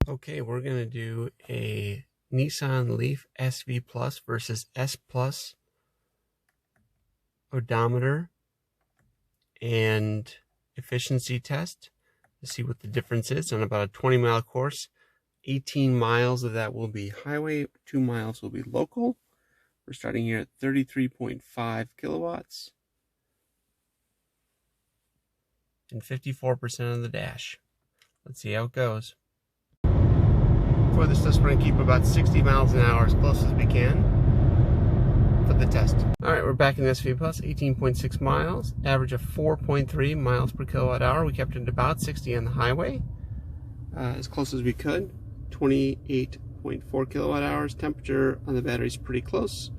Okay, we're going to do a Nissan Leaf SV Plus versus S Plus odometer and efficiency test to see what the difference is on about a 20-mile course. 18 miles of that will be highway, 2 miles will be local. We're starting here at 33.5 kilowatts and 54% of the dash. Let's see how it goes. For this test, we're going to keep about 60 miles an hour as close as we can for the test. Alright, we're back in the SV Plus, 18.6 miles, average of 4.3 miles per kilowatt hour. We kept it at about 60 on the highway, as close as we could. 28.4 kilowatt hours. Temperature on the battery is pretty close,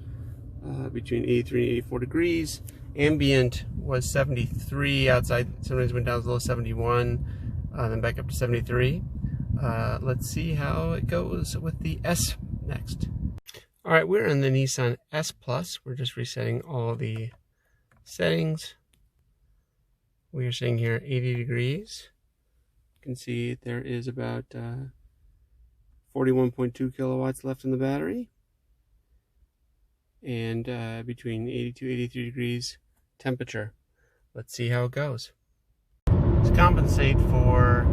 between 83 and 84 degrees. Ambient was 73 outside, sometimes went down as low as 71, then back up to 73. Let's see how it goes with the S next. Alright, we're in the Nissan S Plus. We're just resetting all the settings. We are sitting here at 80 degrees. You can see there is about 41.2 kilowatts left in the battery. And between 82 and 83 degrees temperature. Let's see how it goes. To compensate for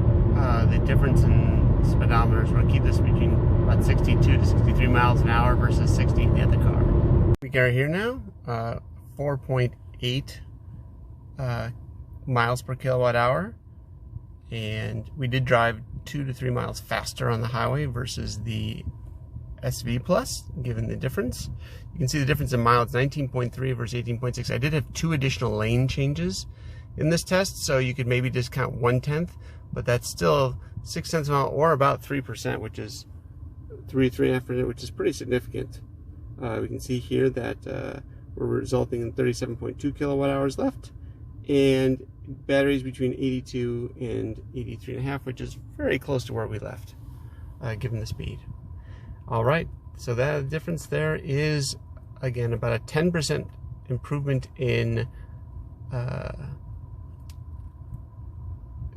the difference in speedometers, we're going to keep this between about 62 to 63 miles an hour versus 60 in the other car. We got here now 4.8 miles per kilowatt hour, and we did drive 2 to 3 miles faster on the highway versus the SV Plus, given the difference. You can see the difference in miles, 19.3 versus 18.6. I did have 2 additional lane changes in this test, so you could maybe discount 1/10, but that's still 6 cents a mile, or about 3%, which is 3.5%, which is pretty significant. We can see here that we're resulting in 37.2 kilowatt hours left, and batteries between 82 and 83.5, which is very close to where we left, given the speed. All right, so that difference there is, again, about a 10% improvement in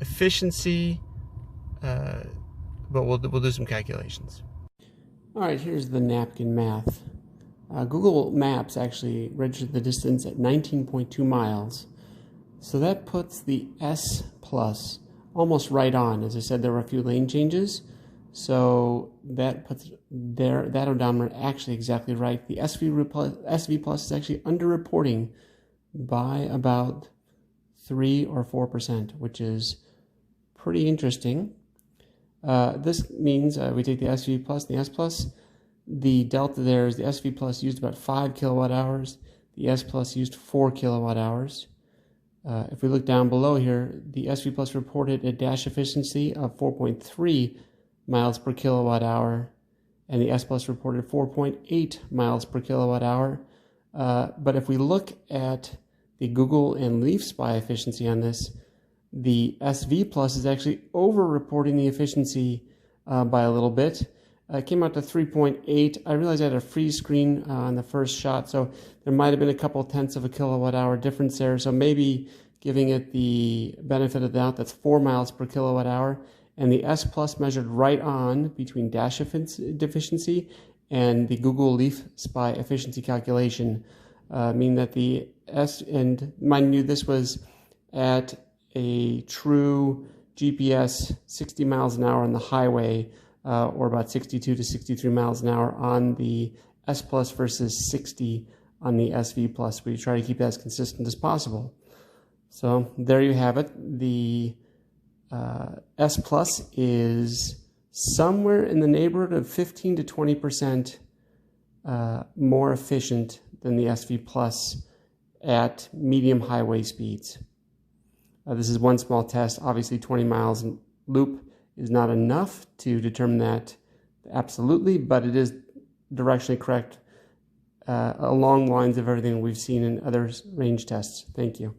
efficiency, but we'll do some calculations. All right, here's the napkin math. Google Maps actually registered the distance at 19.2 miles. So that puts the S Plus almost right on. As I said, there were a few lane changes. So that puts that odometer actually exactly right. The SV Plus is actually underreporting by about 3 or 4%, which is pretty interesting. This means we take the SV Plus and the S Plus. The delta there is the SV Plus used about 5 kilowatt hours. The S Plus used 4 kilowatt hours. If we look down below here, the SV Plus reported a dash efficiency of 4.3 miles per kilowatt hour, and the S Plus reported 4.8 miles per kilowatt hour. But if we look at the Google and Leaf Spy efficiency on this, the SV Plus is actually over-reporting the efficiency by a little bit. It came out to 3.8. I realized I had a freeze screen on the first shot, so there might have been a couple tenths of a kilowatt hour difference there. So maybe giving it the benefit of the doubt, that's 4 miles per kilowatt hour. And the S Plus measured right on between dash efficiency and the Google Leaf Spy efficiency calculation, meaning that the S, and mind you, this was at a true GPS 60 miles an hour on the highway, or about 62 to 63 miles an hour on the S Plus versus 60 on the SV Plus. We try to keep that as consistent as possible. So there you have it. The S Plus is somewhere in the neighborhood of 15 to 20% more efficient than the SV Plus at medium highway speeds. This is one small test. Obviously 20 miles in loop is not enough to determine that absolutely, but it is directionally correct along lines of everything we've seen in other range tests. Thank you.